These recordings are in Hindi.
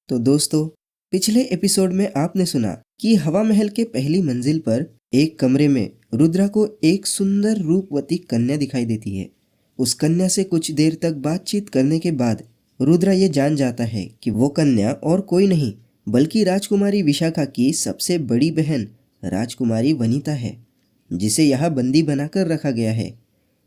तो दोस्तों, पिछले एपिसोड में आपने सुना कि हवा महल के पहली मंजिल पर एक कमरे में रुद्रा को एक सुंदर रूपवती कन्या दिखाई देती है। उस कन्या से कुछ देर तक बातचीत करने के बाद रुद्रा ये जान जाता है कि वो कन्या और कोई नहीं बल्कि राजकुमारी विशाखा की सबसे बड़ी बहन राजकुमारी वनिता है, जिसे यहाँ बंदी बनाकर रखा गया है।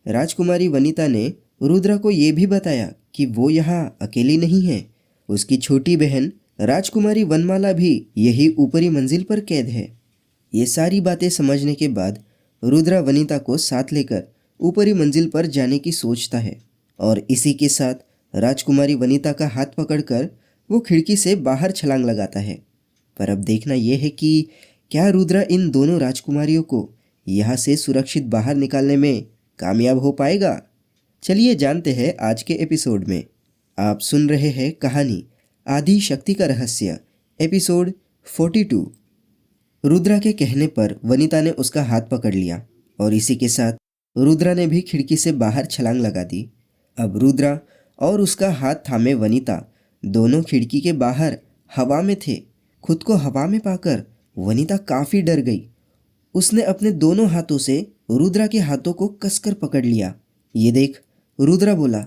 राजकुमारी वनिता ने रुद्रा को ये भी बताया कि वो यहाँ अकेली नहीं है। उसकी छोटी बहन राजकुमारी वनमाला भी यही ऊपरी मंजिल पर कैद है। ये सारी बातें समझने के बाद रुद्रा वनिता को साथ लेकर ऊपरी मंजिल पर जाने की सोचता है और इसी के साथ राजकुमारी वनिता का हाथ पकड़कर वो खिड़की से बाहर छलांग लगाता है। पर अब देखना यह है कि क्या रुद्रा इन दोनों राजकुमारियों को यहाँ से सुरक्षित बाहर निकालने में कामयाब हो पाएगा। चलिए जानते हैं आज के एपिसोड में। आप सुन रहे हैं कहानी आदि शक्ति का रहस्य, एपिसोड 42। रुद्रा के कहने पर वनिता ने उसका हाथ पकड़ लिया और इसी के साथ रुद्रा ने भी खिड़की से बाहर छलांग लगा दी। अब रुद्रा और उसका हाथ थामे वनिता दोनों खिड़की के बाहर हवा में थे। खुद को हवा में पाकर वनिता काफ़ी डर गई। उसने अपने दोनों हाथों से रुद्रा के हाथों को कसकर पकड़ लिया। ये देख रुद्रा बोला,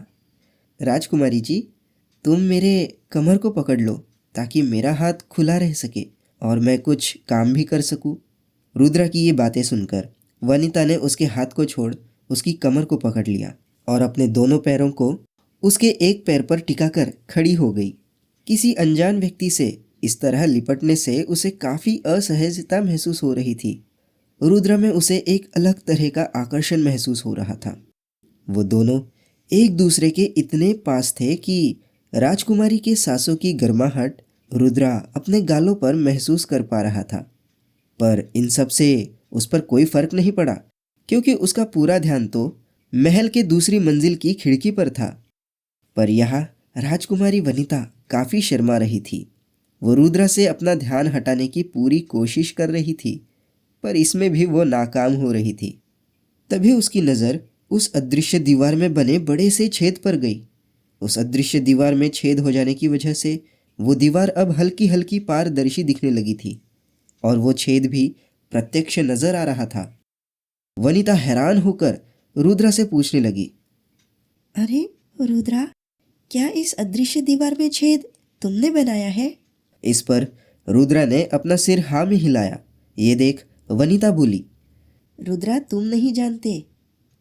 राजकुमारी जी, तुम मेरे कमर को पकड़ लो ताकि मेरा हाथ खुला रह सके और मैं कुछ काम भी कर सकूं। रुद्रा की ये बातें सुनकर वनिता ने उसके हाथ को छोड़ उसकी कमर को पकड़ लिया और अपने दोनों पैरों को उसके एक पैर पर टिकाकर खड़ी हो गई। किसी अनजान व्यक्ति से इस तरह लिपटने से उसे काफ़ी असहजता महसूस हो रही थी। रुद्रा में उसे एक अलग तरह का आकर्षण महसूस हो रहा था। वो दोनों एक दूसरे के इतने पास थे कि राजकुमारी के सांसों की गर्माहट रुद्रा अपने गालों पर महसूस कर पा रहा था। पर इन सब से उस पर कोई फर्क नहीं पड़ा, क्योंकि उसका पूरा ध्यान तो महल के दूसरी मंजिल की खिड़की पर था। पर यहाँ राजकुमारी वनिता काफ़ी शर्मा रही थी। वो रुद्रा से अपना ध्यान हटाने की पूरी कोशिश कर रही थी, पर इसमें भी वो नाकाम हो रही थी। तभी उसकी नज़र उस अदृश्य दीवार में बने बड़े से छेद पर गई। उस अदृश्य दीवार में छेद हो जाने की वजह से वो दीवार अब हल्की हल्की पारदर्शी दिखने लगी थी और वो छेद भी प्रत्यक्ष नजर आ रहा था। वनिता हैरान होकर रुद्रा से पूछने लगी, अरे रुद्रा, क्या इस अदृश्य दीवार में छेद तुमने बनाया है? इस पर रुद्रा ने अपना सिर हाँ में हिलाया। ये देख वनिता बोली, रुद्रा, तुम नहीं जानते,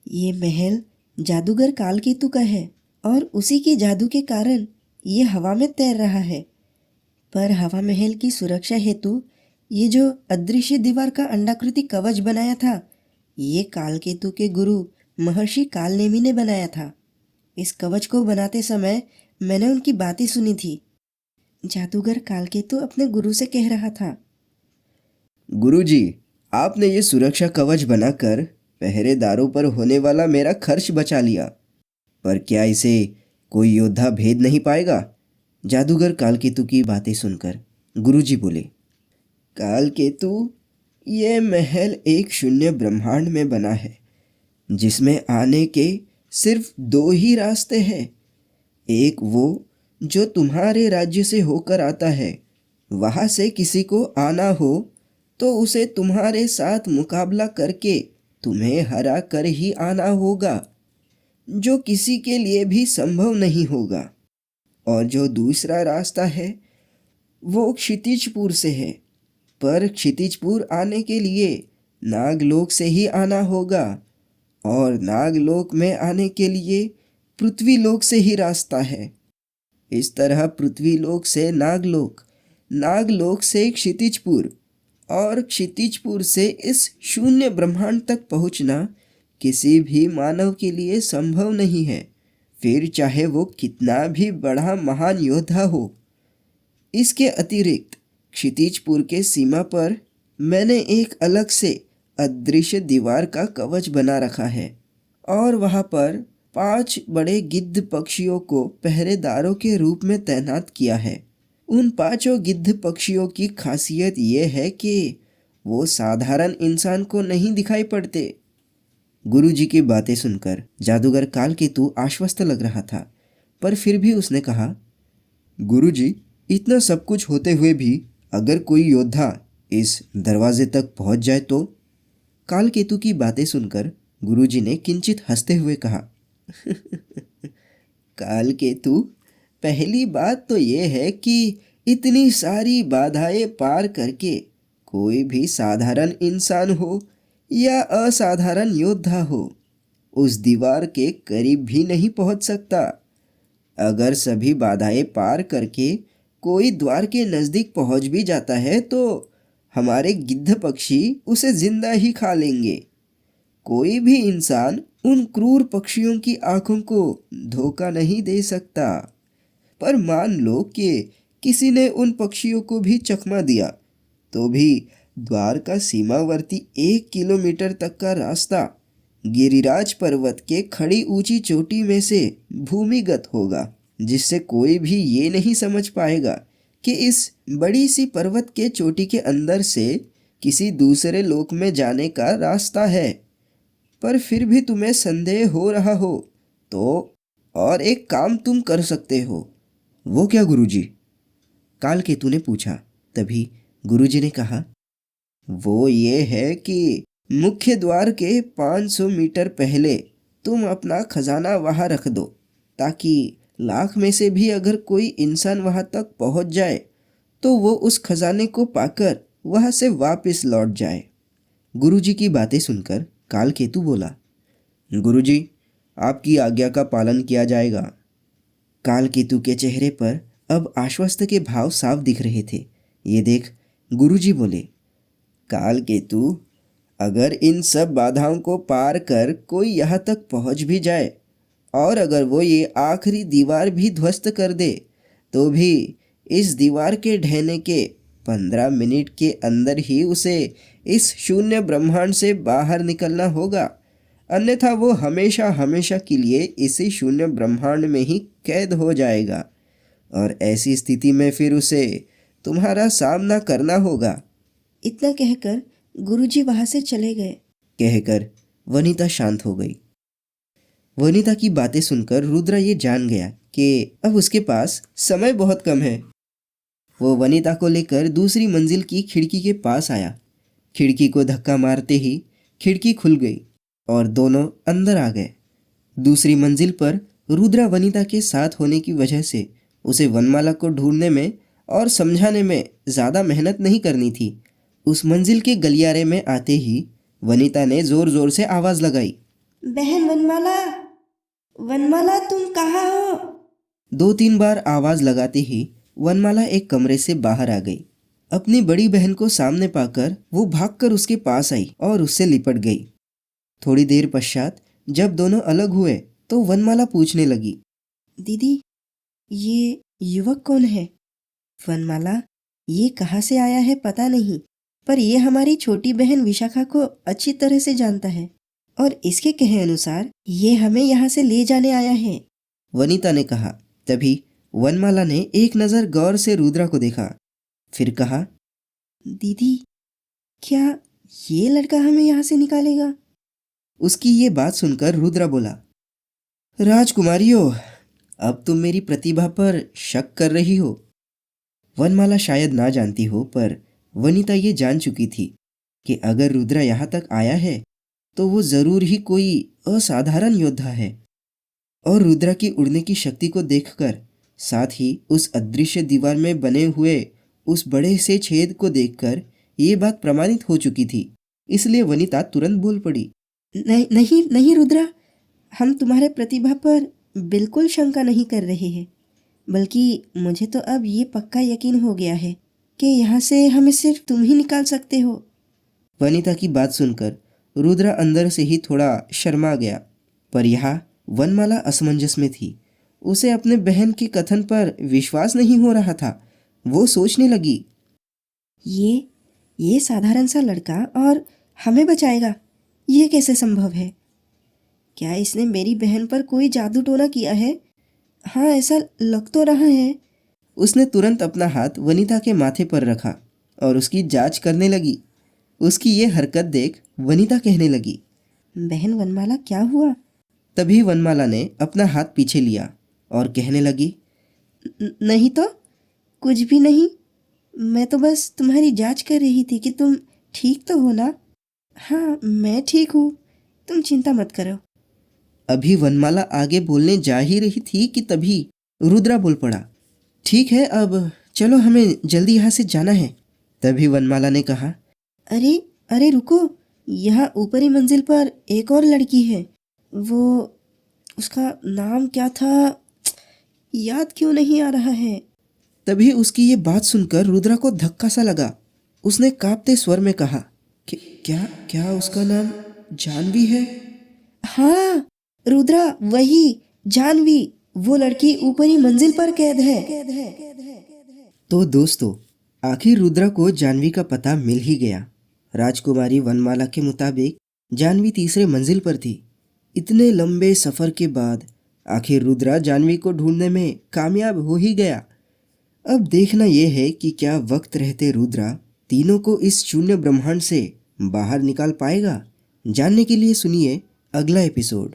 ये महल जादूगर कालकेतु का है और उसी के जादू के कारण ये हवा में तैर रहा है। पर हवा महल की सुरक्षा हेतु ये जो अदृश्य दीवार का अंडाकृति कवच बनाया था, ये कालकेतु के गुरु महर्षि कालनेमी ने बनाया था। इस कवच को बनाते समय मैंने उनकी बातें सुनी थी। जादूगर कालकेतु अपने गुरु से कह रहा था, गुरुजी, आपने ये सुरक्षा कवच बनाकर पहरेदारों पर होने वाला मेरा खर्च बचा लिया, पर क्या इसे कोई योद्धा भेद नहीं पाएगा? जादूगर कालकेतु की बातें सुनकर गुरुजी बोले, कालकेतु, ये महल एक शून्य ब्रह्मांड में बना है जिसमें आने के सिर्फ दो ही रास्ते हैं। एक वो जो तुम्हारे राज्य से होकर आता है, वहाँ से किसी को आना हो तो उसे तुम्हारे साथ मुकाबला करके तुम्हें हरा कर ही आना होगा, जो किसी के लिए भी संभव नहीं होगा। और जो दूसरा रास्ता है वो क्षितिजपुर से है, पर क्षितिजपुर आने के लिए नागलोक से ही आना होगा और नागलोक में आने के लिए पृथ्वीलोक से ही रास्ता है। इस तरह पृथ्वीलोक से नागलोक, नागलोक से क्षितिजपुर और क्षितिजपुर से इस शून्य ब्रह्मांड तक पहुंचना किसी भी मानव के लिए संभव नहीं है, फिर चाहे वो कितना भी बड़ा महान योद्धा हो। इसके अतिरिक्त क्षितिजपुर के सीमा पर मैंने एक अलग से अदृश्य दीवार का कवच बना रखा है और वहाँ पर 5 बड़े गिद्ध पक्षियों को पहरेदारों के रूप में तैनात किया है। उन 5 गिद्ध पक्षियों की खासियत ये है कि वो साधारण इंसान को नहीं दिखाई पड़ते। गुरुजी की बातें सुनकर जादूगर कालकेतु आश्वस्त लग रहा था, पर फिर भी उसने कहा, गुरुजी, इतना सब कुछ होते हुए भी अगर कोई योद्धा इस दरवाजे तक पहुंच जाए तो? कालकेतु की बातें सुनकर गुरुजी ने किंचित हंसते हुए कहा, कालकेतु, पहली बात तो ये है कि इतनी सारी बाधाएं पार करके कोई भी साधारण इंसान हो या असाधारण योद्धा हो, उस दीवार के करीब भी नहीं पहुंच सकता। अगर सभी बाधाएं पार करके कोई द्वार के नज़दीक पहुंच भी जाता है तो हमारे गिद्ध पक्षी उसे जिंदा ही खा लेंगे। कोई भी इंसान उन क्रूर पक्षियों की आंखों को धोखा नहीं दे सकता। पर मान लो कि किसी ने उन पक्षियों को भी चकमा दिया तो भी द्वार का सीमावर्ती 1 किलोमीटर तक का रास्ता गिरिराज पर्वत के खड़ी ऊंची चोटी में से भूमिगत होगा, जिससे कोई भी ये नहीं समझ पाएगा कि इस बड़ी सी पर्वत के चोटी के अंदर से किसी दूसरे लोक में जाने का रास्ता है। पर फिर भी तुम्हें संदेह हो रहा हो तो और एक काम तुम कर सकते हो। वो क्या गुरुजी? कालकेतु ने पूछा। तभी गुरुजी ने कहा, वो ये है कि मुख्य द्वार के 500 मीटर पहले तुम अपना खजाना वहां रख दो, ताकि लाख में से भी अगर कोई इंसान वहां तक पहुंच जाए तो वो उस खजाने को पाकर वहां से वापस लौट जाए। गुरुजी की बातें सुनकर कालकेतु बोला, गुरुजी, आपकी आज्ञा का पालन किया जाएगा। कालकेतु के चेहरे पर अब आश्वस्त के भाव साफ दिख रहे थे। ये देख गुरुजी बोले, कालकेतु, अगर इन सब बाधाओं को पार कर कोई यहाँ तक पहुँच भी जाए और अगर वो ये आखिरी दीवार भी ध्वस्त कर दे तो भी इस दीवार के ढहने के 15 मिनट के अंदर ही उसे इस शून्य ब्रह्मांड से बाहर निकलना होगा, अन्यथा वो हमेशा हमेशा के लिए इसी शून्य ब्रह्मांड में ही कैद हो जाएगा और ऐसी स्थिति में फिर उसे तुम्हारा सामना करना होगा। इतना कहकर गुरुजी वहां से चले गए। कहकर वनिता शांत हो गई। वनिता की बातें सुनकर रुद्र ये जान गया कि अब उसके पास समय बहुत कम है। वो वनिता को लेकर दूसरी मंजिल की खिड़की के पास आया। खिड़की को धक्का मारते ही खिड़की खुल गई और दोनों अंदर आ गए। दूसरी मंजिल पर रुद्र वनिता के साथ होने की वजह से उसे वनमाला को ढूंढने में और समझाने में ज़्यादा मेहनत नहीं करनी थी। उस मंजिल के गलियारे में आते ही वनिता ने जोर जोर से आवाज़ लगाई, बहन वनमाला, वनमाला तुम कहाँ हो? 2-3 बार आवाज़ लगाते ही वनमाला एक कमरे से बाहर आ गई। अपनी बड़ी बहन को सामने पाकर वो भागकर उसके पास आई और उससे लिपट गई। थोड़ी देर पश्चात जब दोनों अलग हुए तो वनमाला पूछने लगी, दीदी, ये युवक कौन है? वनमाला, ये कहाँ से आया है पता नहीं, पर ये हमारी छोटी बहन विशाखा को अच्छी तरह से जानता है और इसके कहे अनुसार ये हमें यहाँ से ले जाने आया है। वनिता ने कहा। तभी वनमाला ने एक नज़र गौर से रुद्रा को देखा, फिर कहा, दीदी, क्या ये लड़का हमें यहाँ से निकालेगा? उसकी ये बात सुनकर रुद्रा बोला, राजकुमारियों, अब तुम मेरी प्रतिभा पर शक कर रही हो। वनमाला शायद ना जानती हो, पर वनिता ये जान चुकी थी कि अगर रुद्रा यहाँ तक आया है तो वो ज़रूर ही कोई असाधारण योद्धा है। और रुद्रा की उड़ने की शक्ति को देखकर, साथ ही उस अदृश्य दीवार में बने हुए उस बड़े से छेद को देखकर ये बात प्रमाणित हो चुकी थी। इसलिए वनिता तुरंत बोल पड़ी, नहीं नहीं नहीं रुद्रा, हम तुम्हारे प्रतिभा पर बिल्कुल शंका नहीं कर रहे हैं, बल्कि मुझे तो अब ये पक्का यकीन हो गया है कि यहाँ से हमें सिर्फ तुम ही निकाल सकते हो। वनिता की बात सुनकर रुद्रा अंदर से ही थोड़ा शर्मा गया, पर यहाँ वनमाला असमंजस में थी। उसे अपने बहन के कथन पर विश्वास नहीं हो रहा था। वो सोचने लगी, ये साधारण सा लड़का और हमें बचाएगा, ये कैसे संभव है? क्या इसने मेरी बहन पर कोई जादू टोना किया है? हाँ, ऐसा लग तो रहा है। उसने तुरंत अपना हाथ वनिता के माथे पर रखा और उसकी जांच करने लगी। उसकी ये हरकत देख वनिता कहने लगी, बहन वनमाला, क्या हुआ? तभी वनमाला ने अपना हाथ पीछे लिया और कहने लगी, नहीं तो कुछ भी नहीं। मैं तो बस तुम्हारी जांच कर रही थी कि तुम ठीक तो हो ना। हाँ, मैं ठीक हूँ, तुम चिंता मत करो। अभी वनमाला आगे बोलने जा ही रही थी कि तभी रुद्रा बोल पड़ा, ठीक है, अब चलो, हमें जल्दी यहाँ से जाना है। तभी वनमाला ने कहा, अरे अरे रुको, यहाँ ऊपरी मंजिल पर एक और लड़की है। वो, उसका नाम क्या था, याद क्यों नहीं आ रहा है। तभी उसकी ये बात सुनकर रुद्रा को धक्का सा लगा। उसने कांपते स्वर में कहा कि क्या क्या उसका नाम जानवी है? हाँ रुद्रा, वही जानवी, वो लड़की ऊपरी मंजिल पर कैद है। तो दोस्तों, आखिर रुद्रा को जानवी का पता मिल ही गया। राजकुमारी वनमाला के मुताबिक जानवी तीसरे मंजिल पर थी। इतने लंबे सफर के बाद आखिर रुद्रा जानवी को ढूंढने में कामयाब हो ही गया। अब देखना यह है कि क्या वक्त रहते रुद्रा तीनों को इस शून्य ब्रह्मांड से बाहर निकाल पाएगा। जानने के लिए सुनिए अगला एपिसोड।